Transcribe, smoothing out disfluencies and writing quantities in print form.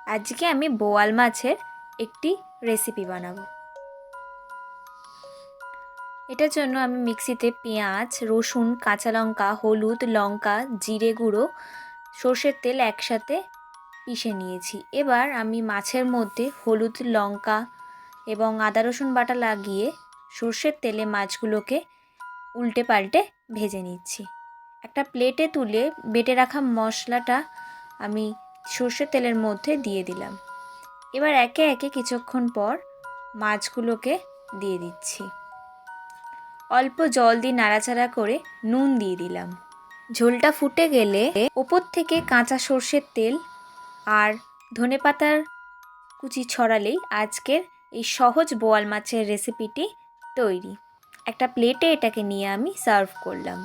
আজকে আমি বোয়াল মাছের একটি রেসিপি বানাবো। এটার জন্য আমি মিক্সিতে পেঁয়াজ, রসুন, কাঁচা লঙ্কা, হলুদ, লঙ্কা, জিরে গুঁড়ো, সর্ষের তেল একসাথে পিষে নিয়েছি। এবার আমি মাছের মধ্যে হলুদ, লঙ্কা এবং আদা রসুন বাটা লাগিয়ে সর্ষের তেলে মাছগুলোকে উল্টে পাল্টে ভেজে নিচ্ছি। একটা প্লেটে তুলে বেটে রাখা মশলাটা আমি সর্ষের তেলের মধ্যে দিয়ে দিলাম। এবার একে একে কিছুক্ষণ পর মাছগুলোকে দিয়ে দিচ্ছি। অল্প জল দিয়ে নাড়াচাড়া করে নুন দিয়ে দিলাম। ঝোলটা ফুটে গেলে ওপর থেকে কাঁচা সর্ষের তেল আর ধনেপাতার কুচি ছড়ালেই আজকের এই সহজ বোয়াল মাছের রেসিপিটি তৈরি। একটা প্লেটে এটাকে নিয়ে আমি সার্ভ করলাম।